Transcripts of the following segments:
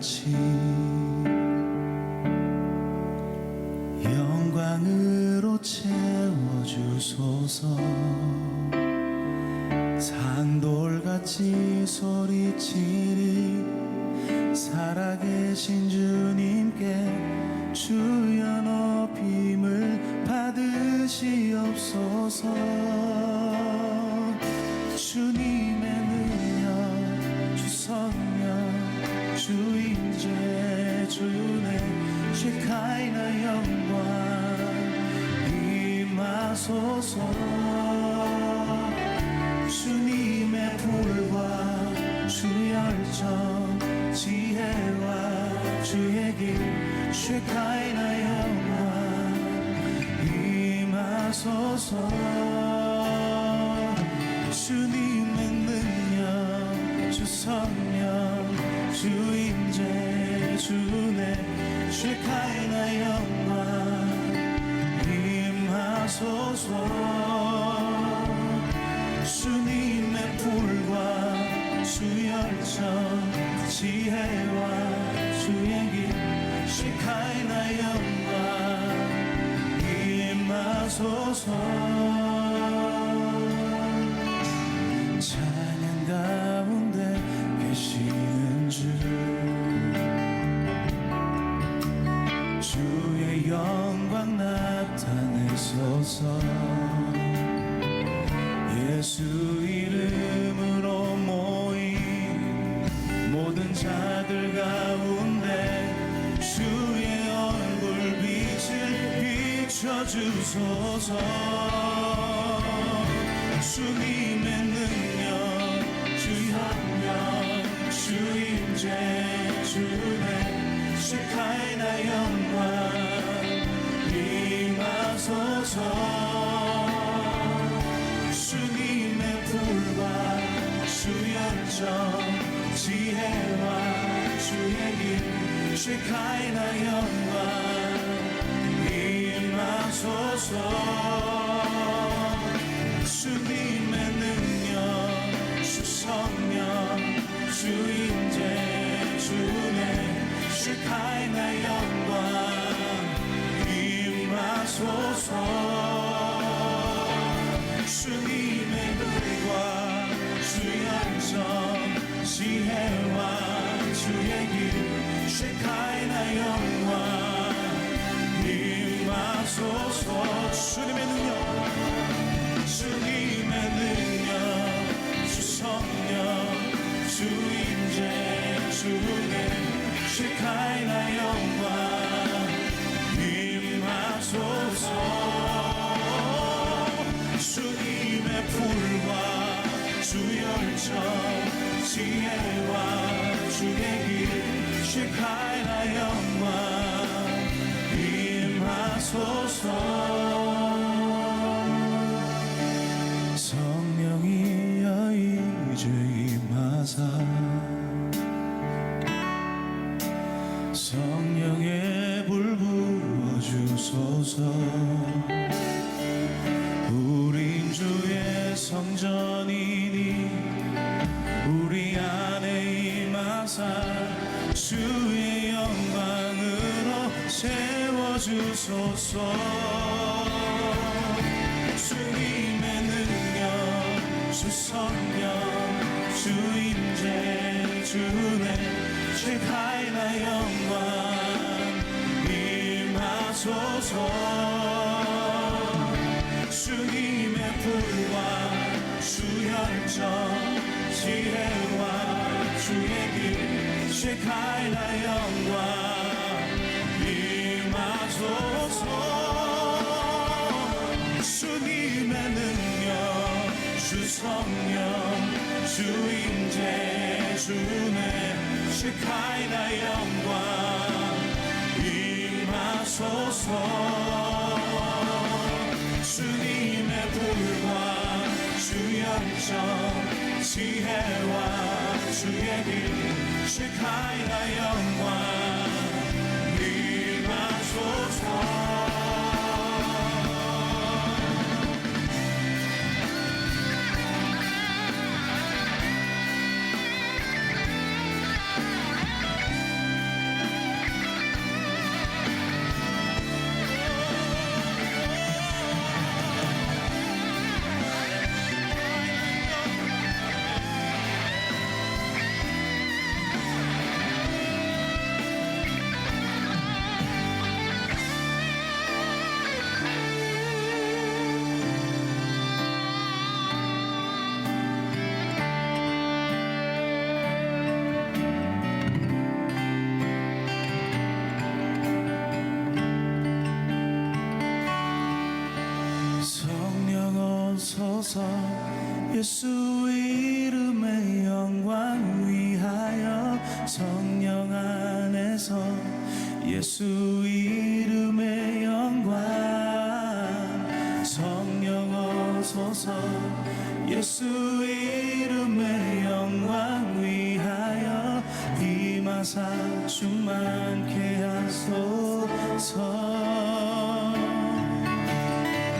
같이 영광으로 채워주소서. 산돌같이 소리치리 살아계신 주님께 주여 높임을 받으시옵소서. 주님의 능력 주 성령 주 임재 주의 쉐카이나 영광 임하소서. 주님의 불과 주 열정 지혜와 주의 길 쉐카이나 영광 임하소서. 주님의 능력 주 성령 주 임재 주내 쉐카이나 영광 임하소서. 주님의 불과 주 열정 지혜와 주의 길 쉐카이나 영광 임하소서. 찬양 가운데 계시는 주 주의 영광 나타내소서. 예수 이름으로 모인 모든 자들 가운데 주의 얼굴 빛을 비춰주소서. 주님의 능력 주 협력 주 임재 주의 쉐카이나 영광 임하소서. 주님의 불과 주 열정 지혜와 주의 길 쉐카이나 영광 임하소서. 주님의 능력 주 성령 주 임재 주내 쉐카이나 영광 임하소서. 주님의 불과 주 열정 지혜와 주의 길 쉐카이나 영광 임하소서. 주님의 능력 주님의 능력 주 성령 주 임재 주내 쉐카이나 영광 임하소서. 주님의 불과 주 열정 지혜와 주의 길 쉐카이나 영광 임하소서. 성령이여 이제 임하사 성령의 불 부어주소서. 우린 주의 성전이니 우리 안에 임하사 주의 영광으로 채워주소서. 주님의 능력 주 성령 주 임재 주내 쉐카이나 영광 임하소서. 주님의 불과 주 열정 지혜와 주의 길 쉐카이나 영광 임하소서. 주님의 능력 주 성령 주 임재 주내 쉐카이나 영광 임하소서. 주님의 불과 주 열정 지혜와 주의 길 쉐카이나 영광 임하소서. 오소서. 예수 이름의 영광 위하여 성령 안에서 예수 이름의 영광. 성령 오소서. 예수 이름의 영광 위하여 임하사 충만케 하소서.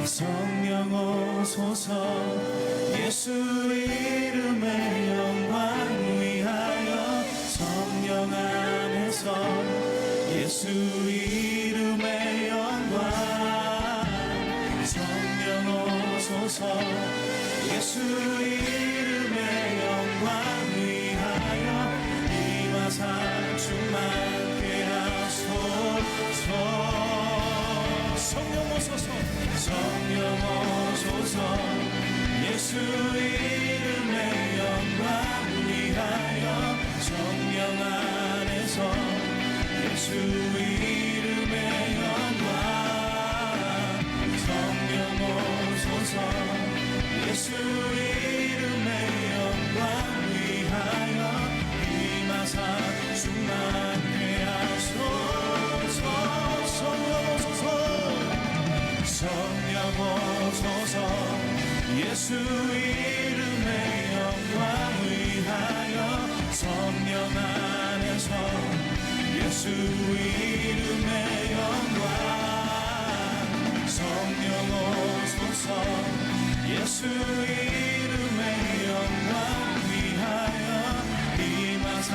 성령 오소서. 예수 이름의 영광 위하여 성령 안에서 예수 이름의 영광. 성령 오소서. 예수 이름의 영광 위하여 임하사 충만케 하소서. 성령 오소서. 성령 오소서. 예수 이름의 영광 위하여 성령 안에서 예수 이름의 영광. 성령 오소서. 예수 이름의 영광 위하여 임하사 충만케 하소서. 성령 오소서. 성령 오소서. 예수 이름의 영광 위하여 성령 안에서 예수 이름의 영광. 성령 오소서. 예수 이름의 영광 위하여 임하사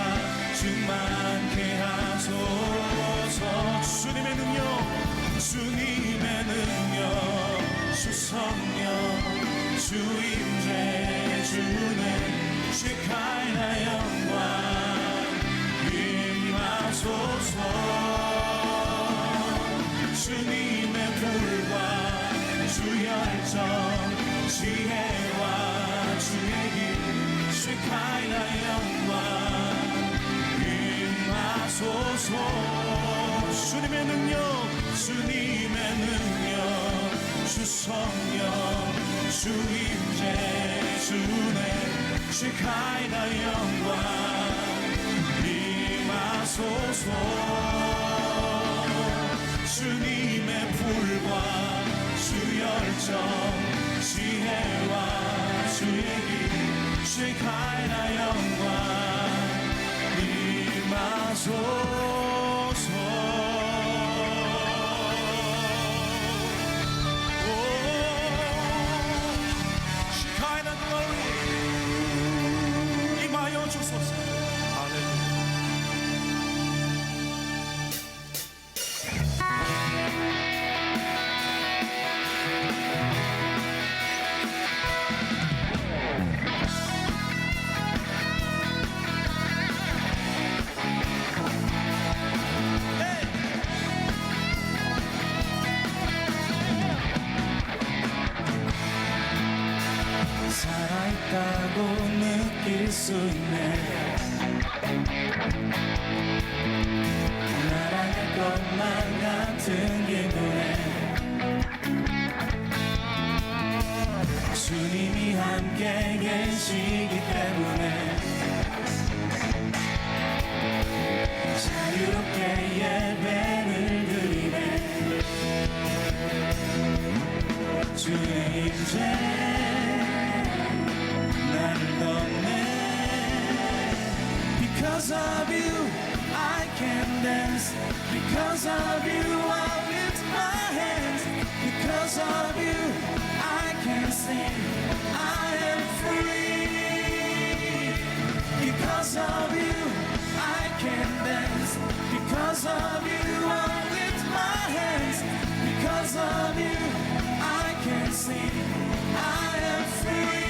충만케 하소서. 주님의 능력, 주님의 능력, 주 성령, 주 임재, 주는 쉐카이나 영광 임하소서. 주님의 불과 주 열정, 지혜와 주의 길 쉐카이나 영광 임하소서. 주님의 능력, 주님의 능력, 주 성령, 주 임재, 주의 쉐카이나 영광 임하소서. 주님의 불과 주 열정, 지혜와 주의 길 쉐카이나 영광 임하소서. 살아있다고 느낄 수 있네. 날아갈 것만 같은 기분에 주님이 함께 계시기 때문에 자유롭게 예배를 드리네. 주의 임재 because of you I can dance. Because of you I lift my hands. Because of you I can sing. I am free. Because of you I can dance. Because of you I lift my hands. Because of you I can sing. I am free.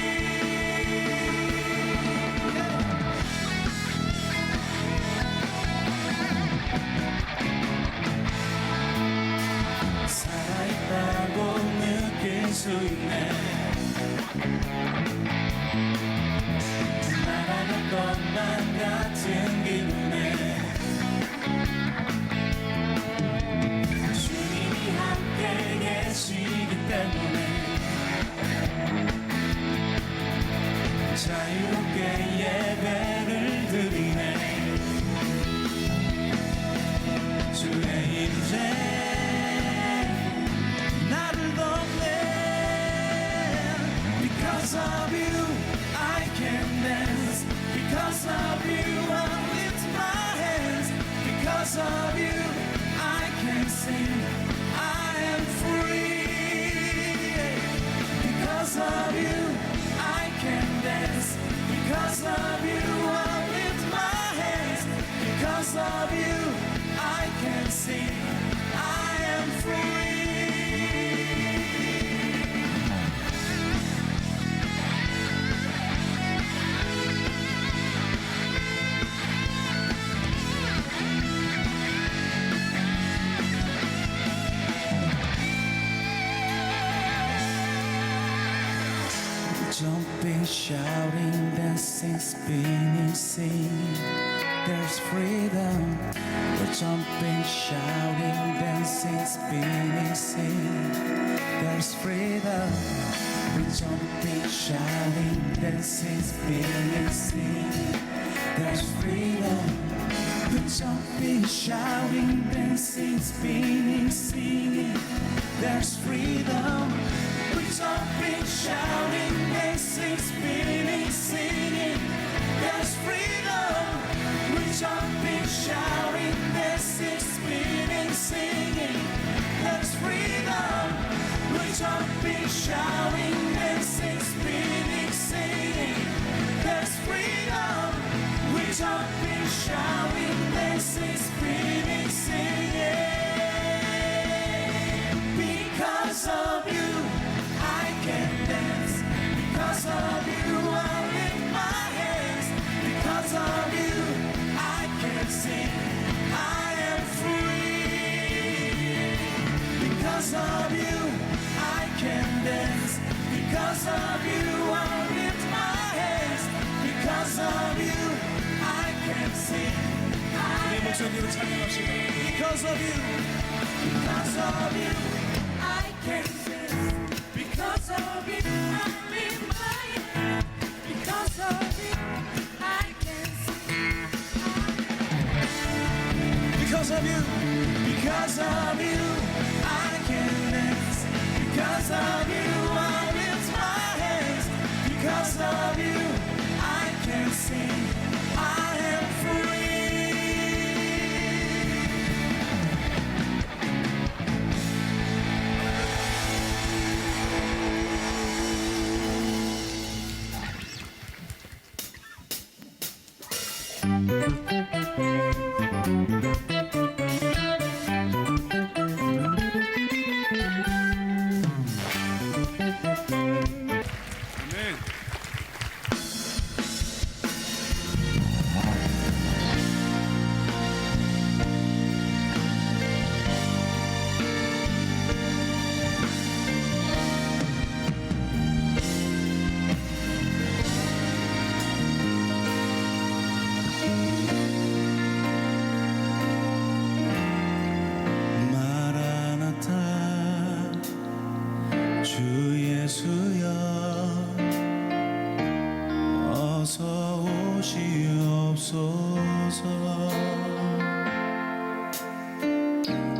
살아있다고 느낄 수 있네. 날아갈 것만 같은 기분에 주님이 함께 계시기 때문에 Because of you, I can dance. Because of you, I lift my hands. Because of you, I can sing. I am free. Because of you, I can dance. Because of you, I lift my hands. Because of you, I can sing. I am free. Jumping, shouting, dancing, spinning, singing. There's freedom. We're jumping, shouting, dancing, spinning, singing. There's freedom. We're jumping, shouting, dancing, spinning, singing. There's freedom. We're jumping, shouting, dancing, spinning, singing. There's freedom. We're jumping, shouting, dancing, spinning, singing. There's freedom. We're jumping, shouting, dancing, spinning, singing. There's freedom. We're jumping, shouting, dancing, spinning, singing. There's freedom. We're jumping, shouting, dancing, spinning, singing. Because of you, I can dance. Because of you, I lift my hands. Because of you, I can sing. I am free. Because of you, I can dance. Because of you, I lift my hands. Because of you, I can sing. 내 목소리로 찬양합시다. Because of you, because of you, I can dance. Because of you, I lift my hands. Because of you, I can sing. Because of you, I can dance. Because of you, I lift my hands. Because of you, I can sing. I am free.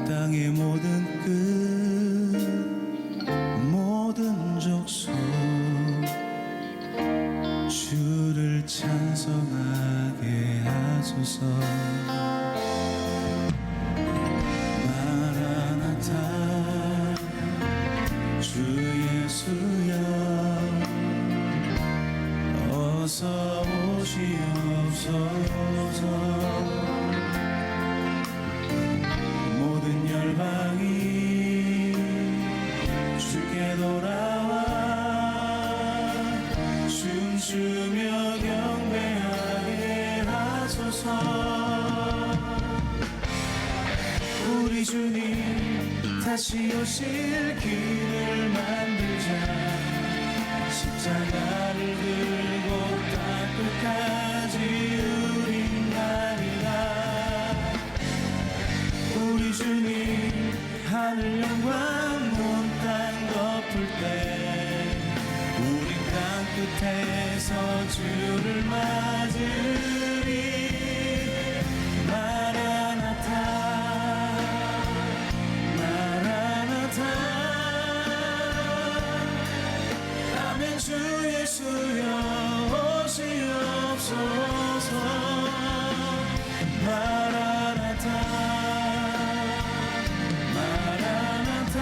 땅의 모든 끝 모든 족속 주를 찬송하게 하소서. 마라나타 주 예수여 어서 오시옵소서. 모든 열방이 주께 돌아와 춤추며 경배하게 하소서. 우리 주님 다시 오실 길을 만들자. 십자가를 들고 땅 끝까지 우린 가리라. 우리 주님 하늘 영광 온 땅 덮을 때 우린 땅 끝에서 주를 맞으리. 마라나타 마라나타 아멘. 주의 예수여 오시옵소서. 마라나타 마라나타.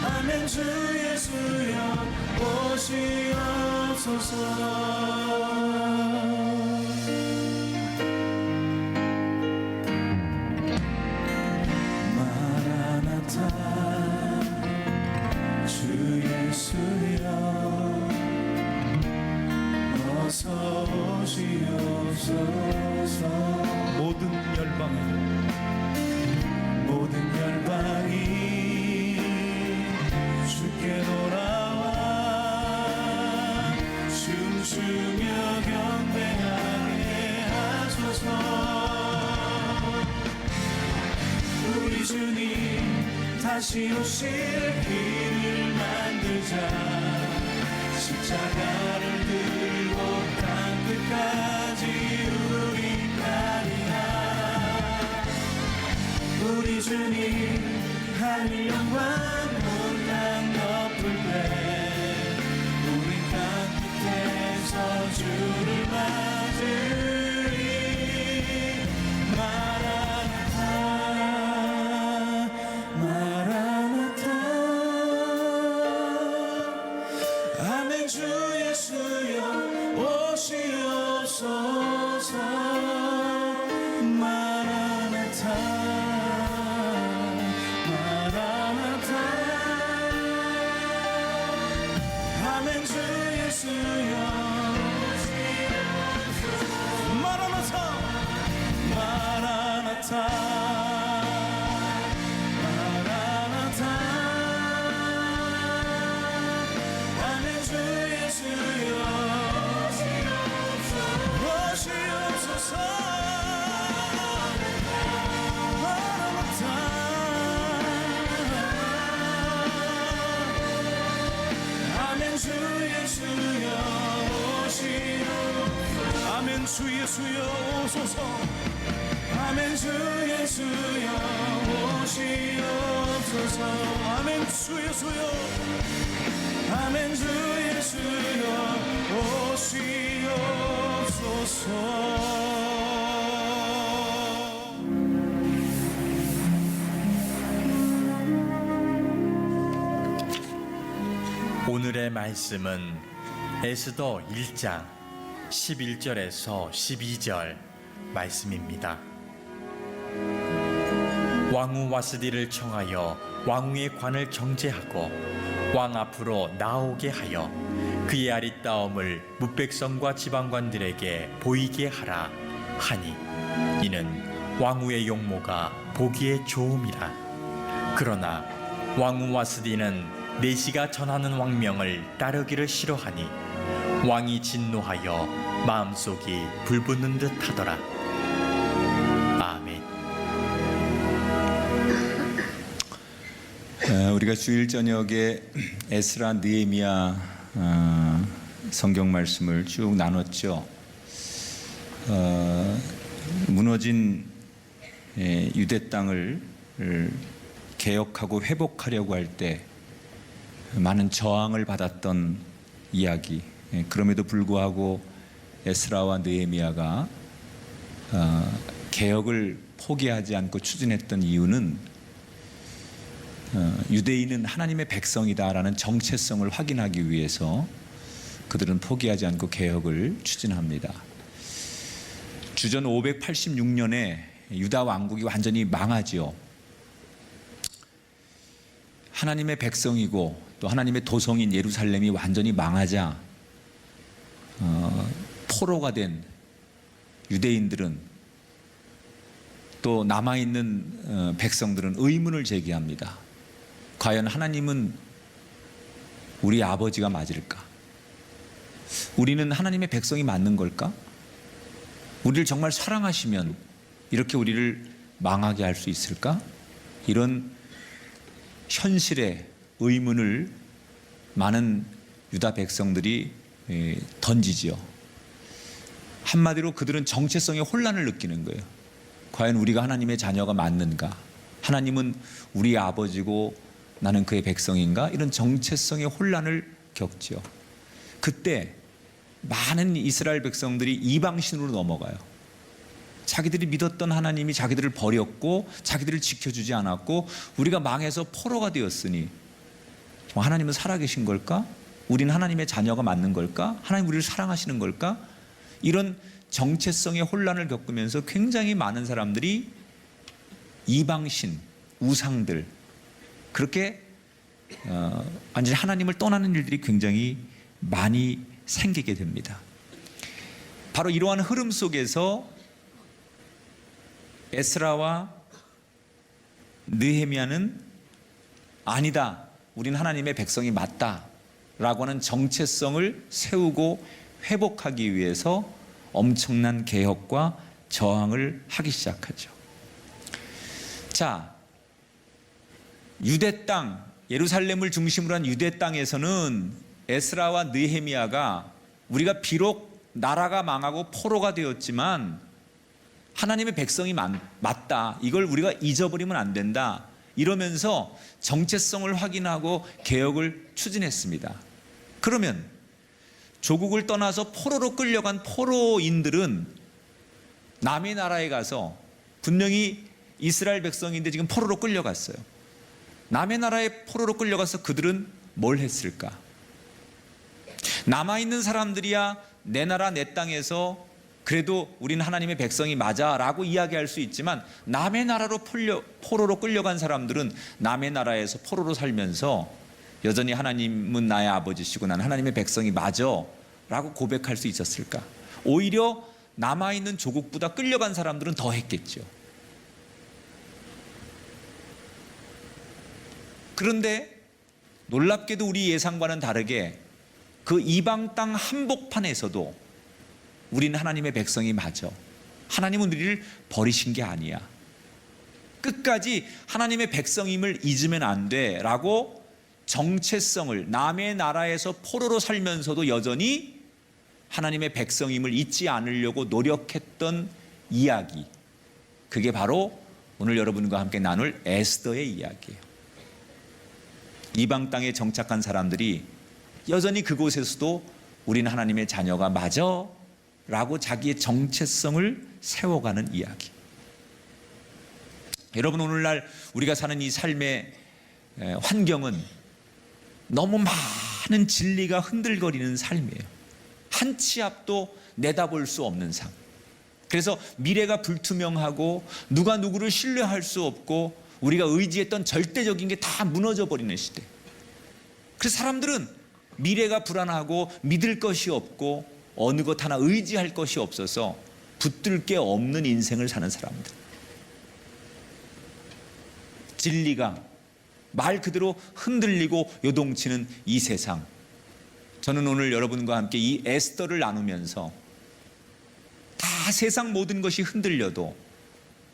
아멘. 주 예수여 오시옵소서. 주 예수여 어서 오시옵소서. 모든 열방이 주께 돌아와 춤추며 경배하게 하소서. 우리 주님 다시 오실 길을 만들자. 십자가를 들고 땅 끝까지 우리 가리라. 우리 주님 하늘 영광 온땅 덮을 때 우리 땅 끝에서 주를 맞으리. 마라나타 마라나타. 아멘. 주 예수여 오시옵소서. 마라나타 마라나타. 아멘. 주 예수여 마라나타 마라나타. 아멘. 주 예수여 오소서. 아멘. 주 예수여 오시옵소서. 아멘. 주 예수여. 아멘. 주 예수여 오시옵소서. 오늘의 말씀은 에스더 1장 11절에서 12절 말씀입니다. 왕후 와스디를 청하여 왕후의 관을 경제하고 왕 앞으로 나오게 하여 그의 아리따움을 뭇백성과 지방관들에게 보이게 하라 하니 이는 왕후의 용모가 보기에 좋음이라. 그러나 왕후 와스디는 내시가 전하는 왕명을 따르기를 싫어하니 왕이 진노하여 마음속이 불붙는 듯 하더라. 아멘. 우리가 주일 저녁에 에스라 느헤미야 성경 말씀을 쭉 나눴죠. 무너진 유대 땅을 개혁하고 회복하려고 할 때 많은 저항을 받았던 이야기. 그럼에도 불구하고 에스라와 느헤미야가 개혁을 포기하지 않고 추진했던 이유는 유대인은 하나님의 백성이다라는 정체성을 확인하기 위해서 그들은 포기하지 않고 개혁을 추진합니다. 주전 586년에 유다 왕국이 완전히 망하지요. 하나님의 백성이고 또 하나님의 도성인 예루살렘이 완전히 망하자 포로가 된 유대인들은 또 남아있는 백성들은 의문을 제기합니다. 과연 하나님은 우리 아버지가 맞을까? 우리는 하나님의 백성이 맞는 걸까? 우리를 정말 사랑하시면 이렇게 우리를 망하게 할 수 있을까? 이런 현실의 의문을 많은 유다 백성들이 던지지요. 한마디로 그들은 정체성의 혼란을 느끼는 거예요. 과연 우리가 하나님의 자녀가 맞는가? 하나님은 우리 아버지고 나는 그의 백성인가? 이런 정체성의 혼란을 겪죠. 그때 많은 이스라엘 백성들이 이방신으로 넘어가요. 자기들이 믿었던 하나님이 자기들을 버렸고 자기들을 지켜주지 않았고 우리가 망해서 포로가 되었으니 하나님은 살아계신 걸까? 우린 하나님의 자녀가 맞는 걸까? 하나님 우리를 사랑하시는 걸까? 이런 정체성의 혼란을 겪으면서 굉장히 많은 사람들이 이방신, 우상들 그렇게 완전히 하나님을 떠나는 일들이 굉장히 많이 생기게 됩니다. 바로 이러한 흐름 속에서 에스라와 느헤미야는 아니다, 우린 하나님의 백성이 맞다 라고 하는 정체성을 세우고 회복하기 위해서 엄청난 개혁과 저항을 하기 시작하죠. 자, 유대 땅, 예루살렘을 중심으로 한 유대 땅에서는 에스라와 느헤미야가 우리가 비록 나라가 망하고 포로가 되었지만 하나님의 백성이 맞다, 이걸 우리가 잊어버리면 안 된다, 이러면서 정체성을 확인하고 개혁을 추진했습니다. 그러면 조국을 떠나서 포로로 끌려간 포로인들은 남의 나라에 가서 분명히 이스라엘 백성인데 지금 포로로 끌려갔어요. 남의 나라에 포로로 끌려가서 그들은 뭘 했을까? 남아있는 사람들이야 내 나라 내 땅에서 그래도 우리는 하나님의 백성이 맞아 라고 이야기할 수 있지만 남의 나라로 포로로 끌려간 사람들은 남의 나라에서 포로로 살면서 여전히 하나님은 나의 아버지시고 나는 하나님의 백성이 맞아 라고 고백할 수 있었을까? 오히려 남아있는 조국보다 끌려간 사람들은 더 했겠죠. 그런데 놀랍게도 우리 예상과는 다르게 그 이방 땅 한복판에서도 우리는 하나님의 백성이 맞아, 하나님은 우리를 버리신 게 아니야, 끝까지 하나님의 백성임을 잊으면 안 돼 라고 정체성을, 남의 나라에서 포로로 살면서도 여전히 하나님의 백성임을 잊지 않으려고 노력했던 이야기, 그게 바로 오늘 여러분과 함께 나눌 에스더의 이야기예요. 이방 땅에 정착한 사람들이 여전히 그곳에서도 우리는 하나님의 자녀가 맞아 라고 자기의 정체성을 세워가는 이야기. 여러분, 오늘날 우리가 사는 이 삶의 환경은 너무 많은 진리가 흔들거리는 삶이에요. 한 치 앞도 내다볼 수 없는 삶. 그래서 미래가 불투명하고 누가 누구를 신뢰할 수 없고 우리가 의지했던 절대적인 게 다 무너져 버리는 시대. 그래서 사람들은 미래가 불안하고 믿을 것이 없고 어느 것 하나 의지할 것이 없어서 붙들 게 없는 인생을 사는 사람들. 진리가 말 그대로 흔들리고 요동치는 이 세상. 저는 오늘 여러분과 함께 이 에스더를 나누면서 다 세상 모든 것이 흔들려도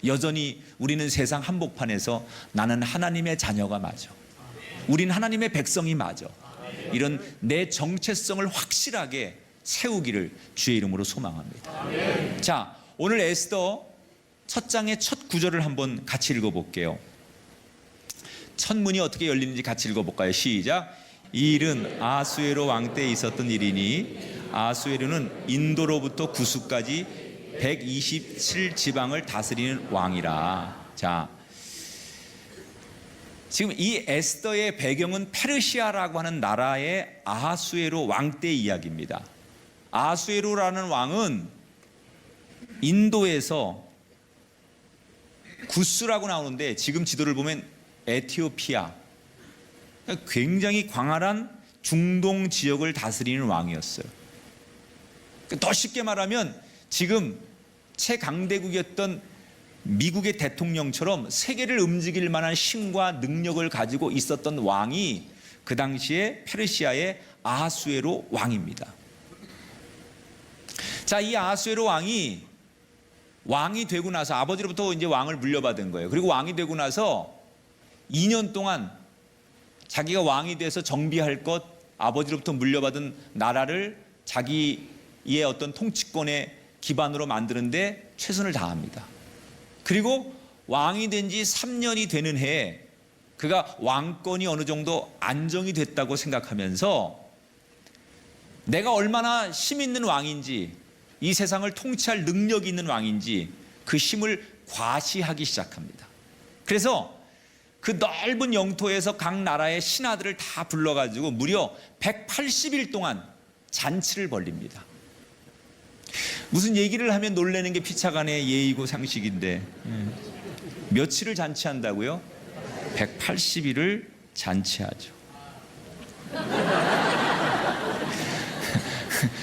여전히 우리는 세상 한복판에서 나는 하나님의 자녀가 맞아, 우린 하나님의 백성이 맞아, 이런 내 정체성을 확실하게 세우기를 주의 이름으로 소망합니다. 자, 오늘 에스더 첫 장의 첫 구절을 한번 같이 읽어볼게요. 첫 문이 어떻게 열리는지 같이 읽어볼까요? 시작. 이 일은 아수에로 왕 때에 있었던 일이니 아수에로는 인도로부터 구수까지 127지방을 다스리는 왕이라. 자, 지금 이 에스더의 배경은 페르시아라고 하는 나라의 아하수에로 왕 때의 이야기입니다. 아하수에로라는 왕은 인도에서 구스라고 나오는데 지금 지도를 보면 에티오피아, 굉장히 광활한 중동 지역을 다스리는 왕이었어요. 더 쉽게 말하면 지금 최강대국이었던 미국의 대통령처럼 세계를 움직일 만한 힘과 능력을 가지고 있었던 왕이 그 당시에 페르시아의 아하수에로 왕입니다. 자, 이 아하수에로 왕이 되고 나서 아버지로부터 이제 왕을 물려받은 거예요. 그리고 왕이 되고 나서 2년 동안 자기가 왕이 돼서 정비할 것, 아버지로부터 물려받은 나라를 자기의 어떤 통치권의 기반으로 만드는데 최선을 다합니다. 그리고 왕이 된 지 3년이 되는 해에 그가 왕권이 어느 정도 안정이 됐다고 생각하면서 내가 얼마나 힘 있는 왕인지, 이 세상을 통치할 능력이 있는 왕인지 그 힘을 과시하기 시작합니다. 그래서 그 넓은 영토에서 각 나라의 신하들을 다 불러가지고 무려 180일 동안 잔치를 벌립니다. 무슨 얘기를 하면 놀라는 게 피차간의 예의고 상식인데 며칠을 잔치한다고요? 180일을 잔치하죠.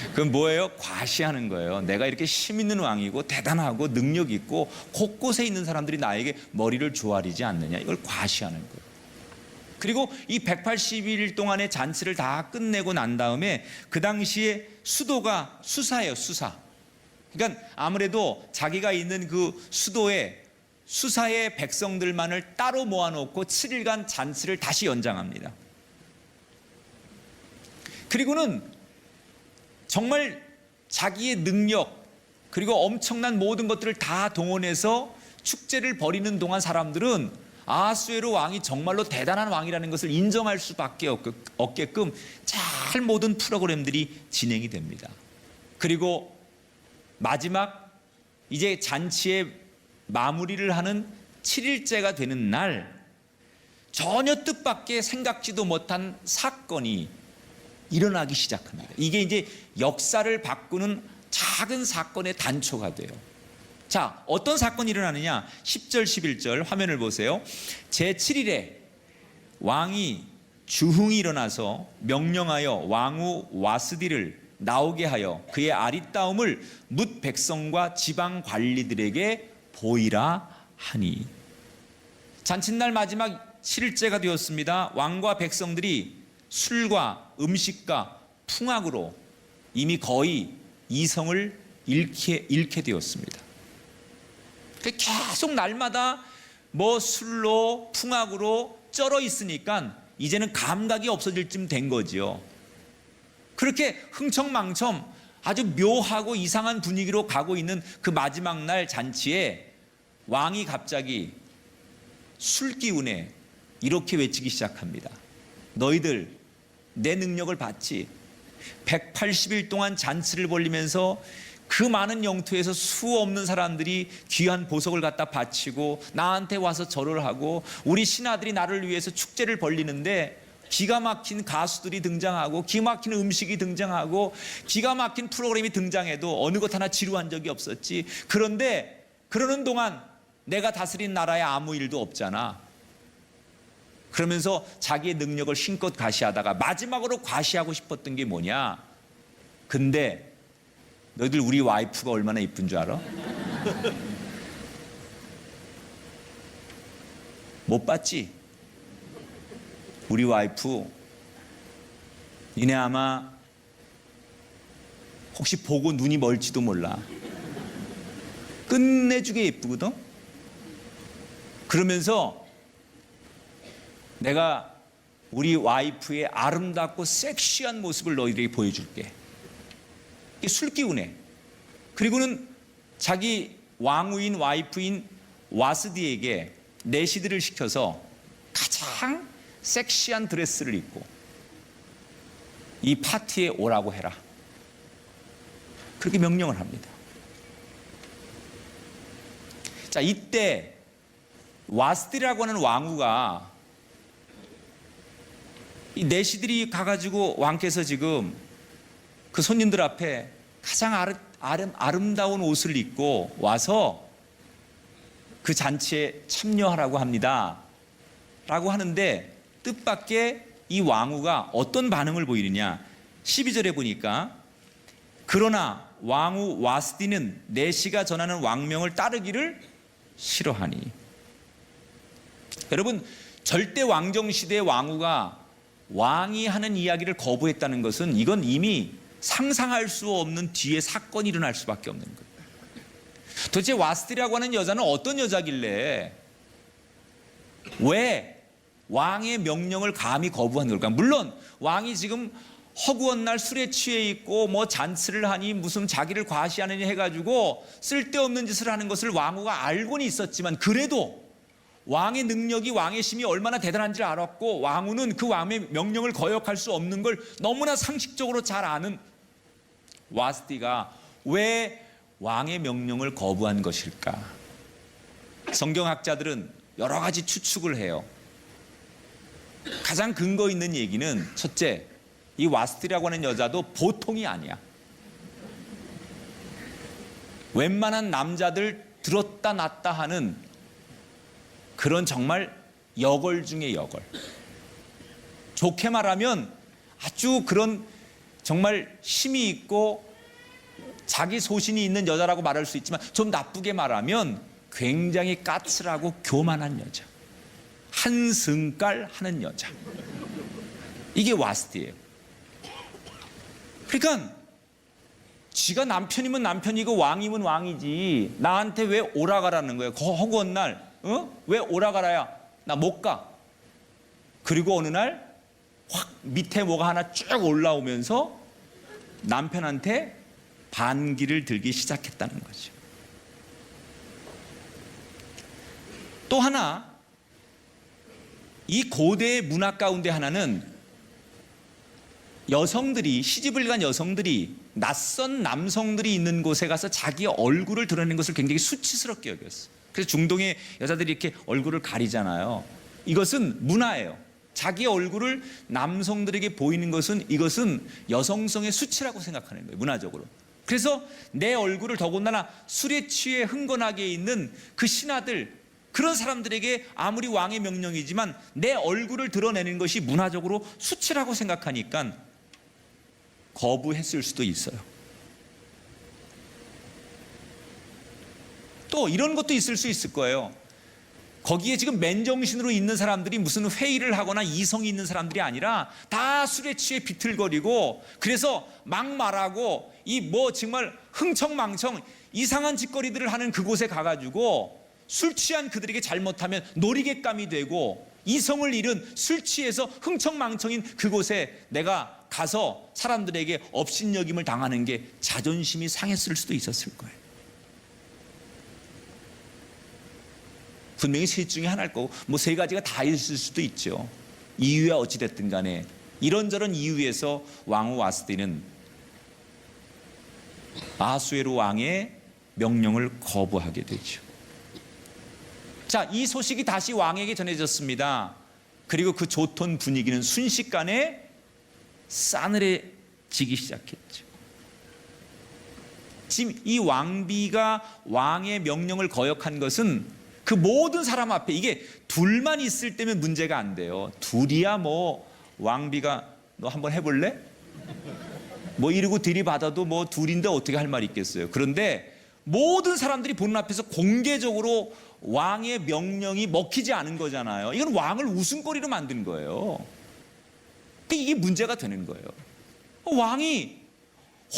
그건 뭐예요? 과시하는 거예요. 내가 이렇게 힘 있는 왕이고 대단하고 능력 있고 곳곳에 있는 사람들이 나에게 머리를 조아리지 않느냐, 이걸 과시하는 거예요. 그리고 이 180일 동안의 잔치를 다 끝내고 난 다음에 그 당시에 수도가 수사예요, 수사. 그러니까 아무래도 자기가 있는 그 수도에 수사의 백성들만을 따로 모아놓고 7일간 잔치를 다시 연장합니다. 그리고는 정말 자기의 능력 그리고 엄청난 모든 것들을 다 동원해서 축제를 벌이는 동안 사람들은 아하수에로 왕이 정말로 대단한 왕이라는 것을 인정할 수밖에 없게끔 잘 모든 프로그램들이 진행이 됩니다. 그리고 마지막 이제 잔치의 마무리를 하는 7일째가 되는 날 전혀 뜻밖의 생각지도 못한 사건이 일어나기 시작합니다. 이게 이제 역사를 바꾸는 작은 사건의 단초가 돼요. 자, 어떤 사건이 일어나느냐? 10절 11절 화면을 보세요. 제7일에 왕이 주흥이 일어나서 명령하여 왕후 와스디를 나오게 하여 그의 아리따움을 뭇 백성과 지방 관리들에게 보이라 하니. 잔칫날 마지막 7일째가 되었습니다. 왕과 백성들이 술과 음식과 풍악으로 이미 거의 이성을 잃게 되었습니다. 계속 날마다 뭐 술로 풍악으로 쩔어 있으니까 이제는 감각이 없어질 쯤 된 거지요. 그렇게 흥청망청 아주 묘하고 이상한 분위기로 가고 있는 그 마지막 날 잔치에 왕이 갑자기 술 기운에 이렇게 외치기 시작합니다. 너희들 내 능력을 봤지? 180일 동안 잔치를 벌리면서 그 많은 영토에서 수 없는 사람들이 귀한 보석을 갖다 바치고 나한테 와서 절을 하고 우리 신하들이 나를 위해서 축제를 벌리는데 기가 막힌 가수들이 등장하고 기가 막힌 음식이 등장하고 기가 막힌 프로그램이 등장해도 어느 것 하나 지루한 적이 없었지. 그런데 그러는 동안 내가 다스린 나라에 아무 일도 없잖아. 그러면서 자기의 능력을 힘껏 과시하다가 마지막으로 과시하고 싶었던 게 뭐냐? 근데 너희들 우리 와이프가 얼마나 이쁜 줄 알아? 못 봤지? 우리 와이프 니네 아마 혹시 보고 눈이 멀지도 몰라. 끝내주게 예쁘거든? 그러면서 내가 우리 와이프의 아름답고 섹시한 모습을 너희들에게 보여줄게. 이게 술기운에. 그리고는 자기 왕후인 와이프인 와스디에게 내시들을 시켜서 가장 섹시한 드레스를 입고 이 파티에 오라고 해라. 그렇게 명령을 합니다. 자, 이때 와스디라고 하는 왕후가 이 내시들이 가가지고 왕께서 지금 그 손님들 앞에 가장 아름다운 옷을 입고 와서 그 잔치에 참여하라고 합니다 라고 하는데 뜻밖의 이 왕후가 어떤 반응을 보이느냐. 12절에 보니까 그러나 왕후 와스디는 내시가 전하는 왕명을 따르기를 싫어하니. 여러분, 절대 왕정 시대의 왕후가 왕이 하는 이야기를 거부했다는 것은 이건 이미 상상할 수 없는 뒤에 사건이 일어날 수밖에 없는 거예요. 도대체 와스디라고 하는 여자는 어떤 여자길래 왜 왕의 명령을 감히 거부한 걸까? 물론 왕이 지금 허구한 날 술에 취해 있고 뭐 잔치를 하니 무슨 자기를 과시하느니 해가지고 쓸데없는 짓을 하는 것을 왕후가 알고는 있었지만 그래도 왕의 능력이, 왕의 힘이 얼마나 대단한지를 알았고, 왕후는 그 왕의 명령을 거역할 수 없는 걸 너무나 상식적으로 잘 아는 와스티가 왜 왕의 명령을 거부한 것일까? 성경학자들은 여러 가지 추측을 해요. 가장 근거 있는 얘기는, 첫째, 이 와스티라고 하는 여자도 보통이 아니야. 웬만한 남자들 들었다 놨다 하는 그런 정말 여걸 중에 여걸. 좋게 말하면 아주 그런 정말 힘이 있고 자기 소신이 있는 여자라고 말할 수 있지만, 좀 나쁘게 말하면 굉장히 까칠하고 교만한 여자, 한승깔 하는 여자. 이게 와스티예요. 그러니까 지가 남편이면 남편이고 왕이면 왕이지 나한테 왜 오라가라는 거예요. 허구한 날 왜 오라가라야? 나 못 가. 그리고 어느 날 확 밑에 뭐가 하나 쭉 올라오면서 남편한테 반기를 들기 시작했다는 거죠. 또 하나, 이 고대의 문화 가운데 하나는 여성들이, 시집을 간 여성들이 낯선 남성들이 있는 곳에 가서 자기 얼굴을 드러내는 것을 굉장히 수치스럽게 여겼어요. 그래서 중동의 여자들이 이렇게 얼굴을 가리잖아요. 이것은 문화예요. 자기 얼굴을 남성들에게 보이는 것은, 이것은 여성성의 수치라고 생각하는 거예요, 문화적으로. 그래서 내 얼굴을, 더군다나 술에 취해 흥건하게 있는 그 신하들, 그런 사람들에게 아무리 왕의 명령이지만 내 얼굴을 드러내는 것이 문화적으로 수치라고 생각하니까 거부했을 수도 있어요. 또 이런 것도 있을 수 있을 거예요. 거기에 지금 맨정신으로 있는 사람들이 무슨 회의를 하거나 이성이 있는 사람들이 아니라 다 술에 취해 비틀거리고, 그래서 막 말하고 이 뭐 정말 흥청망청 이상한 짓거리들을 하는 그곳에 가가지고 술 취한 그들에게 잘못하면 놀이객감이 되고, 이성을 잃은 술 취해서 흥청망청인 그곳에 내가 가서 사람들에게 업신여김을 당하는 게 자존심이 상했을 수도 있었을 거예요. 분명히 셋 중에 하나일 거고, 뭐 세 가지가 다 있을 수도 있죠. 이유야 어찌됐든 간에 이런저런 이유에서 왕후 와스티는 아수에로 왕의 명령을 거부하게 되죠. 자, 이 소식이 다시 왕에게 전해졌습니다. 그리고 그 좋던 분위기는 순식간에 싸늘해지기 시작했죠. 지금 이 왕비가 왕의 명령을 거역한 것은 그 모든 사람 앞에, 이게 둘만 있을 때면 문제가 안 돼요. 둘이야 뭐 왕비가 너 한번 해볼래? 뭐 이러고 들이받아도 뭐 둘인데 어떻게 할 말이 있겠어요. 그런데 모든 사람들이 보는 앞에서 공개적으로 왕의 명령이 먹히지 않은 거잖아요. 이건 왕을 웃음거리로 만든 거예요. 그러니까 이게 문제가 되는 거예요. 왕이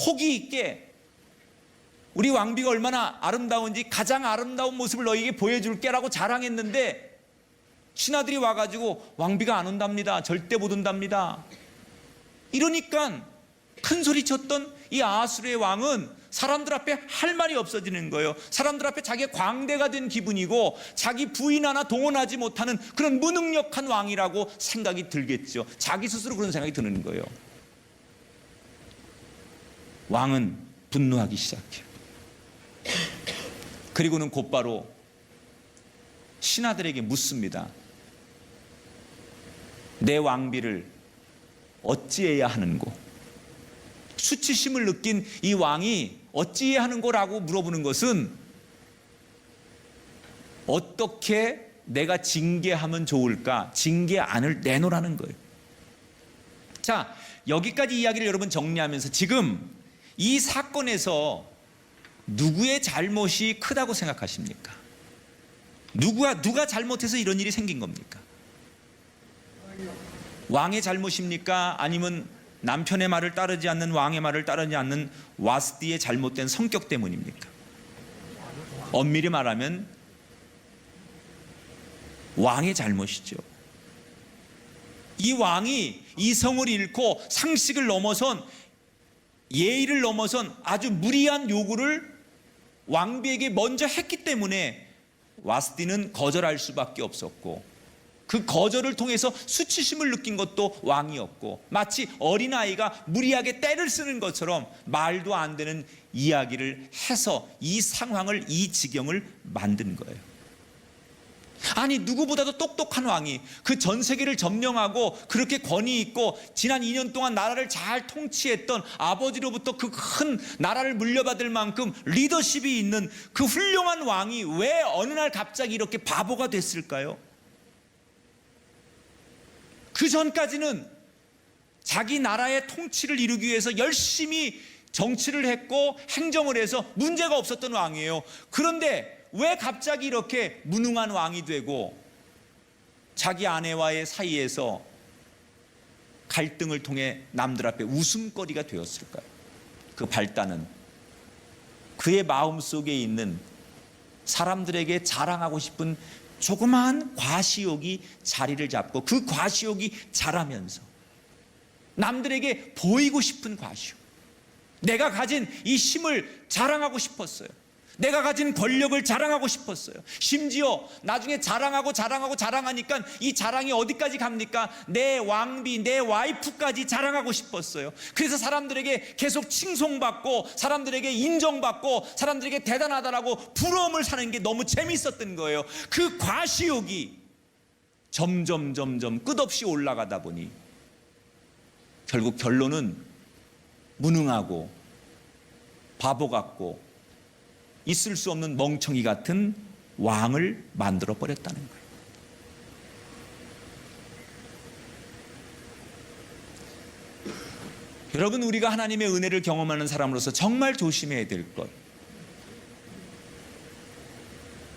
호기 있게 우리 왕비가 얼마나 아름다운지 가장 아름다운 모습을 너희에게 보여줄게라고 자랑했는데, 신하들이 와가지고 왕비가 안 온답니다, 절대 못 온답니다, 이러니까 큰 소리 쳤던 이 아수르의 왕은 사람들 앞에 할 말이 없어지는 거예요. 사람들 앞에 자기가 광대가 된 기분이고, 자기 부인 하나 동원하지 못하는 그런 무능력한 왕이라고 생각이 들겠죠. 자기 스스로 그런 생각이 드는 거예요. 왕은 분노하기 시작해요. 그리고는 곧바로 신하들에게 묻습니다. 내 왕비를 어찌해야 하는고? 수치심을 느낀 이 왕이 어찌해야 하는고라고 물어보는 것은, 어떻게 내가 징계하면 좋을까? 징계안을 내놓으라는 거예요. 자, 여기까지 이야기를 여러분 정리하면서 지금 이 사건에서 누구의 잘못이 크다고 생각하십니까? 누가 잘못해서 이런 일이 생긴 겁니까? 왕의 잘못입니까? 아니면 남편의 말을 따르지 않는, 왕의 말을 따르지 않는 와스티의 잘못된 성격 때문입니까? 엄밀히 말하면 왕의 잘못이죠. 이 왕이 이성을 잃고 상식을 넘어선, 예의를 넘어선 아주 무리한 요구를 왕비에게 먼저 했기 때문에 와스디는 거절할 수밖에 없었고, 그 거절을 통해서 수치심을 느낀 것도 왕이었고, 마치 어린아이가 무리하게 떼를 쓰는 것처럼 말도 안 되는 이야기를 해서 이 상황을, 이 지경을 만든 거예요. 아니, 누구보다도 똑똑한 왕이 그 전 세계를 점령하고 그렇게 권위 있고 지난 2년 동안 나라를 잘 통치했던 아버지로부터 그 큰 나라를 물려받을 만큼 리더십이 있는 그 훌륭한 왕이 왜 어느 날 갑자기 이렇게 바보가 됐을까요? 그 전까지는 자기 나라의 통치를 이루기 위해서 열심히 정치를 했고 행정을 해서 문제가 없었던 왕이에요. 그런데 왜 갑자기 이렇게 무능한 왕이 되고 자기 아내와의 사이에서 갈등을 통해 남들 앞에 웃음거리가 되었을까요? 그 발단은 그의 마음속에 있는 사람들에게 자랑하고 싶은 조그마한 과시욕이 자리를 잡고, 그 과시욕이 자라면서 남들에게 보이고 싶은 과시욕, 내가 가진 이 힘을 자랑하고 싶었어요. 내가 가진 권력을 자랑하고 싶었어요. 심지어 나중에 자랑하니까 이 자랑이 어디까지 갑니까? 내 왕비, 내 와이프까지 자랑하고 싶었어요. 그래서 사람들에게 계속 칭송받고, 사람들에게 인정받고, 사람들에게 대단하다라고 부러움을 사는 게 너무 재밌었던 거예요. 그 과시욕이 점점 끝없이 올라가다 보니 결국 결론은 무능하고 바보 같고 있을 수 없는 멍청이 같은 왕을 만들어 버렸다는 거예요. 여러분, 우리가 하나님의 은혜를 경험하는 사람으로서 정말 조심해야 될 것,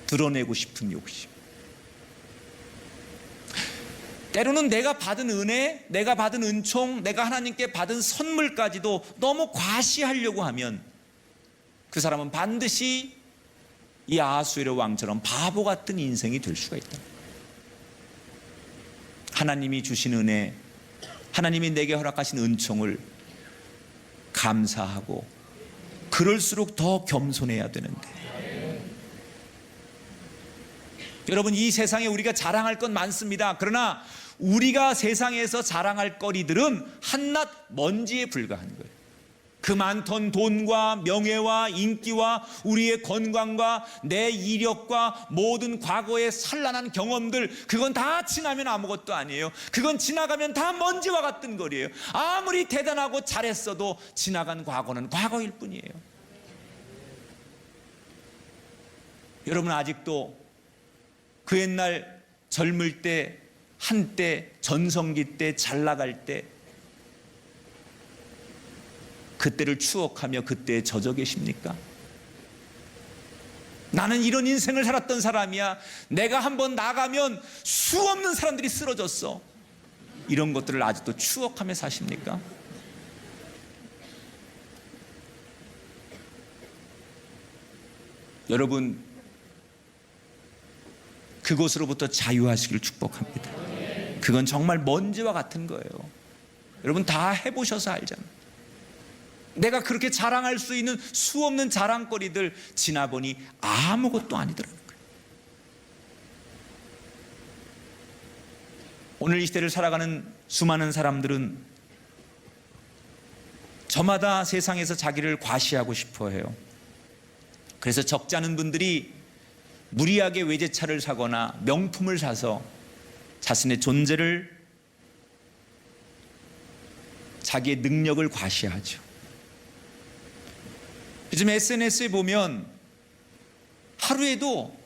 드러내고 싶은 욕심. 때로는 내가 받은 은혜, 내가 받은 은총, 내가 하나님께 받은 선물까지도 너무 과시하려고 하면 그 사람은 반드시 이 아하수에로 왕처럼 바보 같은 인생이 될 수가 있다. 하나님이 주신 은혜, 하나님이 내게 허락하신 은총을 감사하고 그럴수록 더 겸손해야 되는데, 여러분, 이 세상에 우리가 자랑할 건 많습니다. 그러나 우리가 세상에서 자랑할 거리들은 한낱 먼지에 불과한 거예요. 그 많던 돈과 명예와 인기와 우리의 건강과 내 이력과 모든 과거의 찬란한 경험들, 그건 다 지나면 아무것도 아니에요. 그건 지나가면 다 먼지와 같은 거리예요. 아무리 대단하고 잘했어도 지나간 과거는 과거일 뿐이에요. 여러분, 아직도 그 옛날 젊을 때, 한때, 전성기 때, 잘 나갈 때 그때를 추억하며 그때에 젖어 계십니까? 나는 이런 인생을 살았던 사람이야. 내가 한번 나가면 수없는 사람들이 쓰러졌어. 이런 것들을 아직도 추억하며 사십니까? 여러분, 그곳으로부터 자유하시길 축복합니다. 그건 정말 먼지와 같은 거예요. 여러분, 다 해보셔서 알잖아요. 내가 그렇게 자랑할 수 있는 수없는 자랑거리들 지나보니 아무것도 아니더라는 거예요. 오늘 이 시대를 살아가는 수많은 사람들은 저마다 세상에서 자기를 과시하고 싶어 해요. 그래서 적지 않은 분들이 무리하게 외제차를 사거나 명품을 사서 자신의 존재를, 자기의 능력을 과시하죠. 요즘 SNS에 보면 하루에도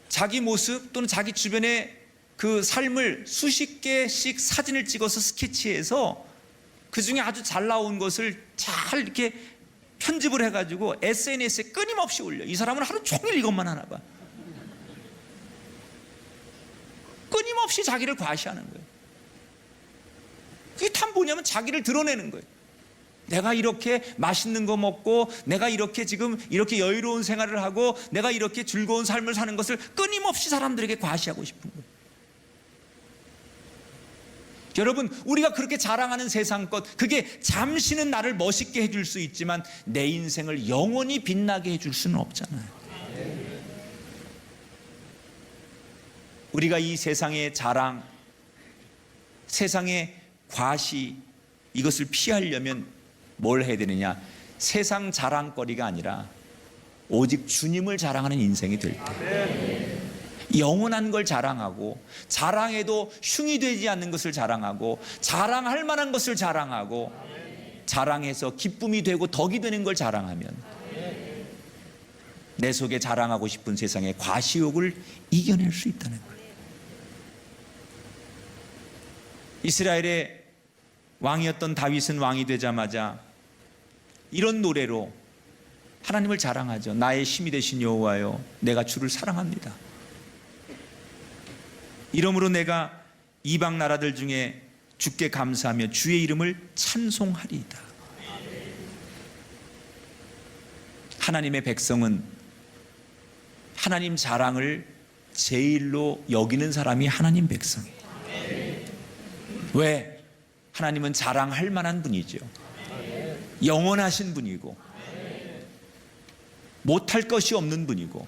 자기 모습 또는 자기 주변의 그 삶을 수십 개씩 사진을 찍어서 스케치해서 그 중에 아주 잘 나온 것을 잘 이렇게 편집을 해가지고 SNS에 끊임없이 올려. 이 사람은 하루 종일 이것만 하나 봐. 끊임없이 자기를 과시하는 거예요. 그게 참 뭐냐면 자기를 드러내는 거예요. 내가 이렇게 맛있는 거 먹고, 내가 이렇게 지금 이렇게 여유로운 생활을 하고, 내가 이렇게 즐거운 삶을 사는 것을 끊임없이 사람들에게 과시하고 싶은 거예요. 여러분, 우리가 그렇게 자랑하는 세상 것, 그게 잠시는 나를 멋있게 해줄 수 있지만 내 인생을 영원히 빛나게 해줄 수는 없잖아요. 우리가 이 세상의 자랑, 세상의 과시, 이것을 피하려면 뭘 해야 되느냐? 세상 자랑거리가 아니라 오직 주님을 자랑하는 인생이 될 때, 영원한 걸 자랑하고, 자랑해도 흉이 되지 않는 것을 자랑하고, 자랑할 만한 것을 자랑하고, 자랑해서 기쁨이 되고 덕이 되는 걸 자랑하면 내 속에 자랑하고 싶은 세상의 과시욕을 이겨낼 수 있다는 거예요. 이스라엘의 왕이었던 다윗은 왕이 되자마자 이런 노래로 하나님을 자랑하죠. 나의 힘이 되신 여호와여, 내가 주를 사랑합니다. 이러므로 내가 이방 나라들 중에 주께 감사하며 주의 이름을 찬송하리이다. 하나님의 백성은 하나님 자랑을 제일로 여기는 사람이 하나님 백성이에요. 왜? 하나님은 자랑할 만한 분이죠. 영원하신 분이고 못할 것이 없는 분이고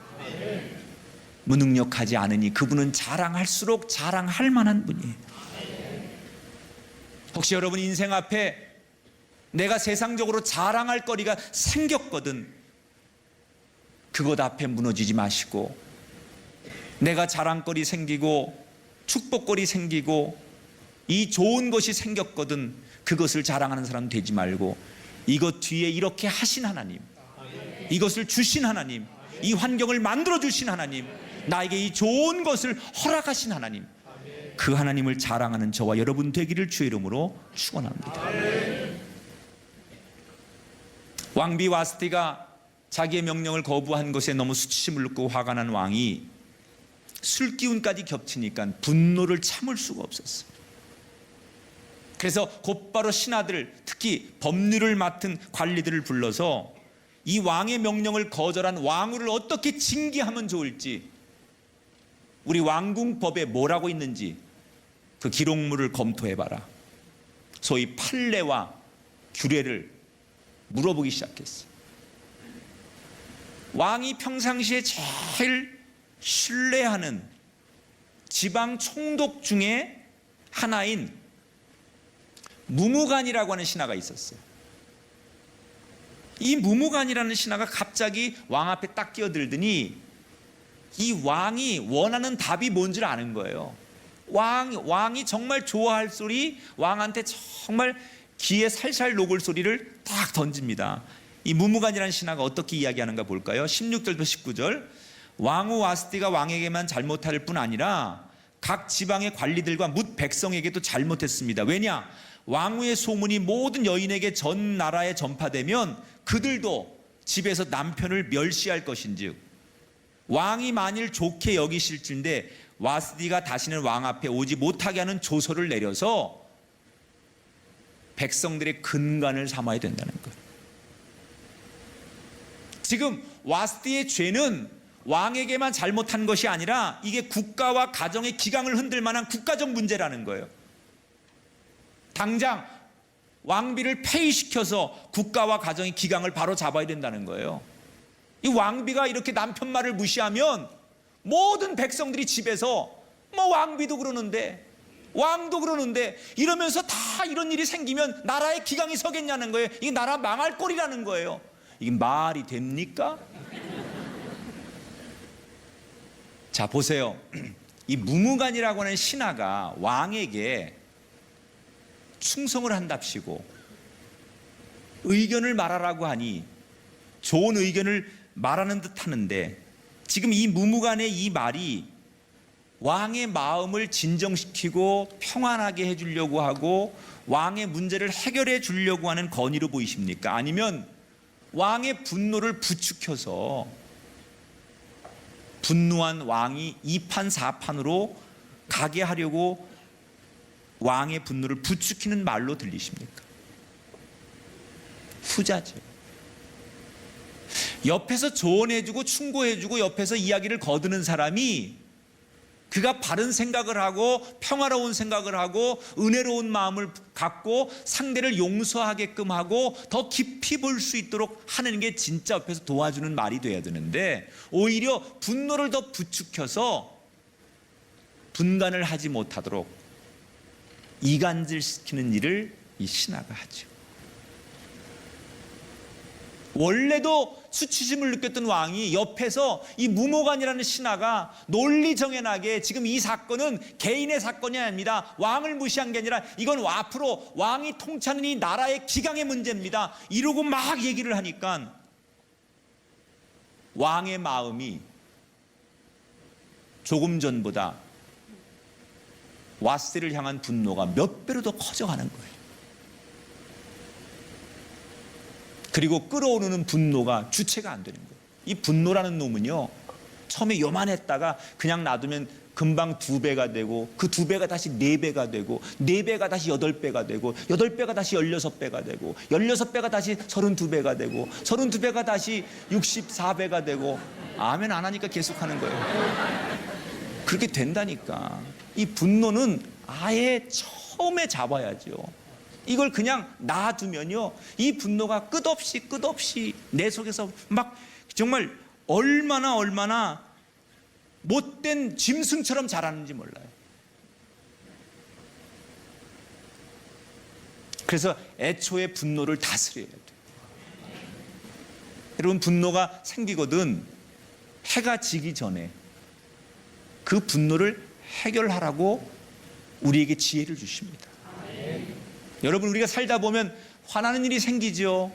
무능력하지 않으니 그분은 자랑할수록 자랑할 만한 분이에요. 혹시 여러분 인생 앞에 내가 세상적으로 자랑할 거리가 생겼거든, 그것 앞에 무너지지 마시고, 내가 자랑거리 생기고 축복거리 생기고 이 좋은 것이 생겼거든 그것을 자랑하는 사람 되지 말고, 이것 뒤에 이렇게 하신 하나님, 이것을 주신 하나님, 이 환경을 만들어 주신 하나님, 나에게 이 좋은 것을 허락하신 하나님, 그 하나님을 자랑하는 저와 여러분 되기를 주의 이름으로 축원합니다. 왕비 와스티가 자기의 명령을 거부한 것에 너무 수치심을 느끼고 화가 난 왕이 술 기운까지 겹치니까 분노를 참을 수가 없었어요. 그래서 곧바로 신하들, 특히 법률을 맡은 관리들을 불러서 이 왕의 명령을 거절한 왕후를 어떻게 징계하면 좋을지, 우리 왕궁법에 뭐라고 있는지 그 기록물을 검토해봐라. 소위 판례와 규례를 물어보기 시작했어요. 왕이 평상시에 제일 신뢰하는 지방 총독 중에 하나인 무무간이라고 하는 신하가 있었어요. 이 무무간이라는 신하가 갑자기 왕 앞에 딱 끼어들더니 이 왕이 원하는 답이 뭔지를 아는 거예요. 왕이 정말 좋아할 소리, 왕한테 정말 귀에 살살 녹을 소리를 딱 던집니다. 이 무무간이라는 신하가 어떻게 이야기하는가 볼까요? 16절부터 19절. 왕후 와스티가 왕에게만 잘못할 뿐 아니라 각 지방의 관리들과 뭇 백성에게도 잘못했습니다. 왜냐? 왕후의 소문이 모든 여인에게 전 나라에 전파되면 그들도 집에서 남편을 멸시할 것인즉, 왕이 만일 좋게 여기실진데 와스티가 다시는 왕 앞에 오지 못하게 하는 조서를 내려서 백성들의 근간을 삼아야 된다는 것. 지금 와스티의 죄는 왕에게만 잘못한 것이 아니라 이게 국가와 가정의 기강을 흔들 만한 국가적 문제라는 거예요. 당장 왕비를 폐위시켜서 국가와 가정의 기강을 바로 잡아야 된다는 거예요. 이 왕비가 이렇게 남편 말을 무시하면 모든 백성들이 집에서 뭐 왕비도 그러는데 왕도 그러는데 이러면서 다 이런 일이 생기면 나라의 기강이 서겠냐는 거예요. 이게 나라 망할 꼴이라는 거예요. 이게 말이 됩니까? 자, 보세요. 이 무무간이라고 하는 신하가 왕에게 충성을 한답시고 의견을 말하라고 하니 좋은 의견을 말하는 듯 하는데, 지금 이 무무간의 이 말이 왕의 마음을 진정시키고 평안하게 해주려고 하고 왕의 문제를 해결해 주려고 하는 건의로 보이십니까? 아니면 왕의 분노를 부추겨서 분노한 왕이 이판사판으로 가게 하려고 왕의 분노를 부추기는 말로 들리십니까? 후자죠. 옆에서 조언해주고 충고해주고 옆에서 이야기를 거두는 사람이 그가 바른 생각을 하고 평화로운 생각을 하고 은혜로운 마음을 갖고 상대를 용서하게끔 하고 더 깊이 볼 수 있도록 하는 게 진짜 옆에서 도와주는 말이 돼야 되는데, 오히려 분노를 더 부추겨서 분간을 하지 못하도록 이간질시키는 일을 이 신하가 하죠. 원래도 수치심을 느꼈던 왕이 옆에서 이 무모간이라는 신하가 논리정연하게 지금 이 사건은 개인의 사건이 아닙니다. 왕을 무시한 게 아니라 이건 앞으로 왕이 통치하는 이 나라의 기강의 문제입니다. 이러고 막 얘기를 하니까 왕의 마음이 조금 전보다 왓세를 향한 분노가 몇 배로 더 커져가는 거예요. 그리고 끓어오르는 분노가 주체가 안 되는 거예요. 이 분노라는 놈은요, 처음에 요만했다가 그냥 놔두면 금방 2배가 되고, 그 2배가 다시 4배가 되고, 4배가 다시 8배가 되고, 8배가 다시 16배가 되고, 16배가 다시 32배가 되고, 32배가 다시 64배가 되고, 아멘 안 하니까 계속 하는 거예요. 그렇게 된다니까. 이 분노는 아예 처음에 잡아야죠. 이걸 그냥 놔두면요, 이 분노가 끝없이 내 속에서 막 정말 얼마나 못된 짐승처럼 자라는지 몰라요. 그래서 애초에 분노를 다스려야 돼요. 여러분, 분노가 생기거든 해가 지기 전에 그 분노를 해결하라고 우리에게 지혜를 주십니다. 여러분, 우리가 살다 보면 화나는 일이 생기죠.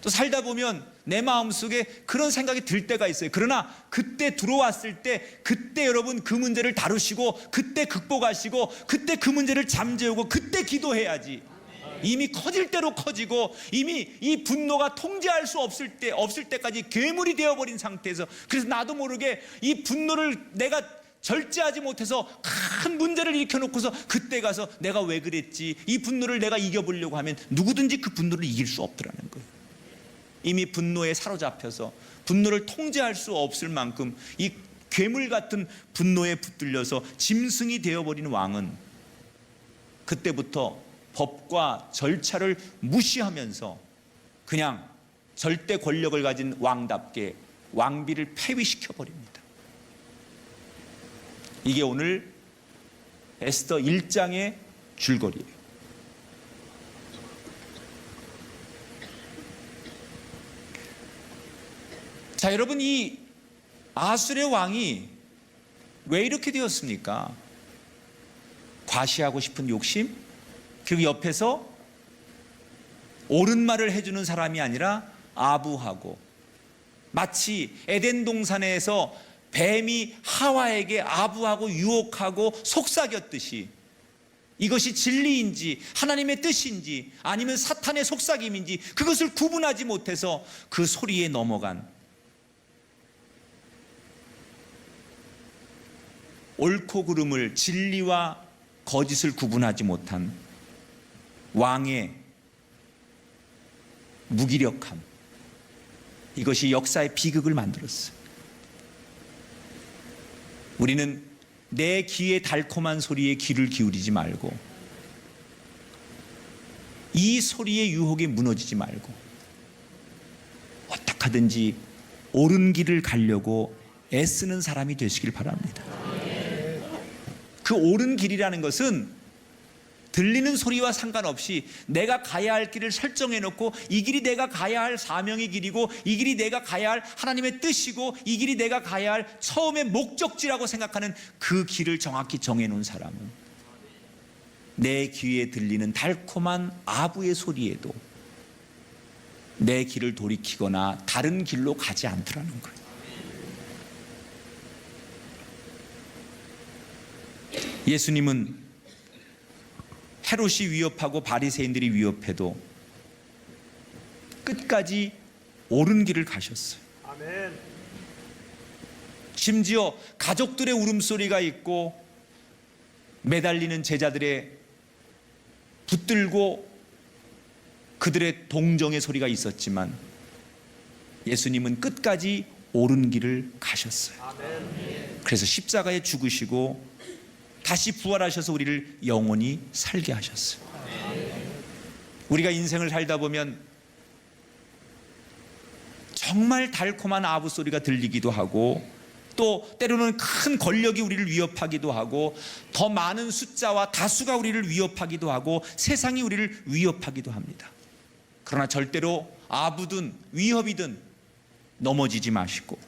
또 살다 보면 내 마음속에 그런 생각이 들 때가 있어요. 그러나 그때 들어왔을 때 그때 여러분 그 문제를 다루시고 그때 극복하시고 그때 그 문제를 잠재우고 그때 기도해야지. 이미 커질 대로 커지고 이미 이 분노가 통제할 수 없을 때까지 괴물이 되어버린 상태에서, 그래서 나도 모르게 이 분노를 내가 절제하지 못해서 큰 문제를 일으켜놓고서 그때 가서 내가 왜 그랬지, 이 분노를 내가 이겨보려고 하면 누구든지 그 분노를 이길 수 없더라는 거예요. 이미 분노에 사로잡혀서 분노를 통제할 수 없을 만큼 이 괴물 같은 분노에 붙들려서 짐승이 되어버린 왕은 그때부터 법과 절차를 무시하면서 그냥 절대 권력을 가진 왕답게 왕비를 폐위시켜버립니다. 이게 오늘 에스더 1장의 줄거리예요. 자, 여러분, 이 아수르의 왕이 왜 이렇게 되었습니까? 과시하고 싶은 욕심? 그리고 옆에서 옳은 말을 해주는 사람이 아니라 아부하고, 마치 에덴 동산에서 뱀이 하와에게 아부하고 유혹하고 속삭였듯이 이것이 진리인지 하나님의 뜻인지 아니면 사탄의 속삭임인지 그것을 구분하지 못해서 그 소리에 넘어간, 옳고 그름을, 진리와 거짓을 구분하지 못한 왕의 무기력함, 이것이 역사의 비극을 만들었어요. 우리는 내 귀의 달콤한 소리에 귀를 기울이지 말고 이 소리의 유혹에 무너지지 말고 어떻게 하든지 옳은 길을 가려고 애쓰는 사람이 되시길 바랍니다. 그 옳은 길이라는 것은 들리는 소리와 상관없이 내가 가야 할 길을 설정해 놓고 이 길이 내가 가야 할 사명의 길이고 이 길이 내가 가야 할 하나님의 뜻이고 이 길이 내가 가야 할 처음의 목적지라고 생각하는 그 길을 정확히 정해 놓은 사람은 내 귀에 들리는 달콤한 아부의 소리에도 내 길을 돌이키거나 다른 길로 가지 않더라는 거예요. 예수님은 헤롯이 위협하고 바리새인들이 위협해도 끝까지 옳은 길을 가셨어요. 아멘. 심지어 가족들의 울음소리가 있고 매달리는 제자들의 붙들고 그들의 동정의 소리가 있었지만 예수님은 끝까지 옳은 길을 가셨어요. 아멘. 그래서 십자가에 죽으시고 다시 부활하셔서 우리를 영원히 살게 하셨어요. 우리가 인생을 살다 보면 정말 달콤한 아부 소리가 들리기도 하고 또 때로는 큰 권력이 우리를 위협하기도 하고 더 많은 숫자와 다수가 우리를 위협하기도 하고 세상이 우리를 위협하기도 합니다. 그러나 절대로 아부든 위협이든 넘어지지 마시고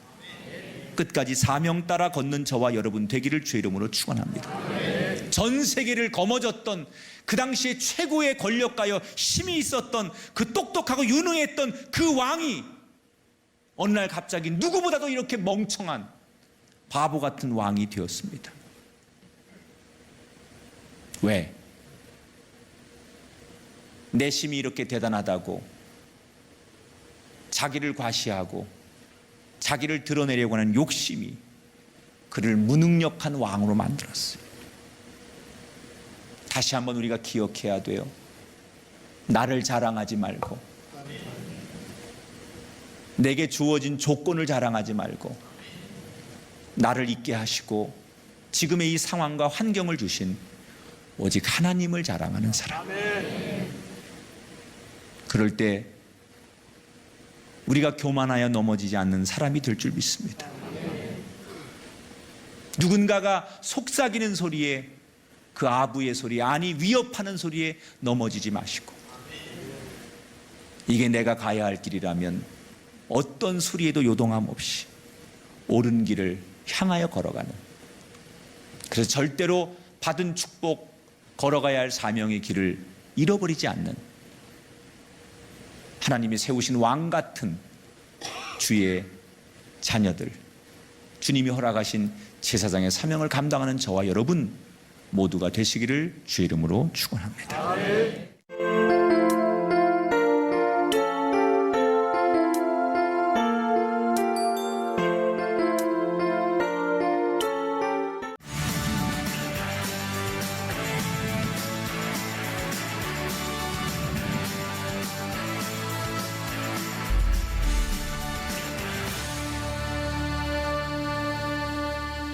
끝까지 사명 따라 걷는 저와 여러분 되기를 주의 이름으로 축원합니다. 전 세계를 거머쥐었던 그 당시에 최고의 권력가여 힘이 있었던 그 똑똑하고 유능했던 그 왕이 어느 날 갑자기 누구보다도 이렇게 멍청한 바보 같은 왕이 되었습니다. 왜? 내심이 이렇게 대단하다고 자기를 과시하고 자기를 드러내려고 하는 욕심이 그를 무능력한 왕으로 만들었어요. 다시 한번 우리가 기억해야 돼요. 나를 자랑하지 말고 내게 주어진 조건을 자랑하지 말고 나를 있게 하시고 지금의 이 상황과 환경을 주신 오직 하나님을 자랑하는 사람. 그럴 때 우리가 교만하여 넘어지지 않는 사람이 될 줄 믿습니다. 누군가가 속삭이는 소리에 그 아부의 소리에 아니 위협하는 소리에 넘어지지 마시고 이게 내가 가야 할 길이라면 어떤 소리에도 요동함 없이 옳은 길을 향하여 걸어가는, 그래서 절대로 받은 축복 걸어가야 할 사명의 길을 잃어버리지 않는 하나님이 세우신 왕 같은 주의 자녀들, 주님이 허락하신 제사장의 사명을 감당하는 저와 여러분 모두가 되시기를 주의 이름으로 축원합니다.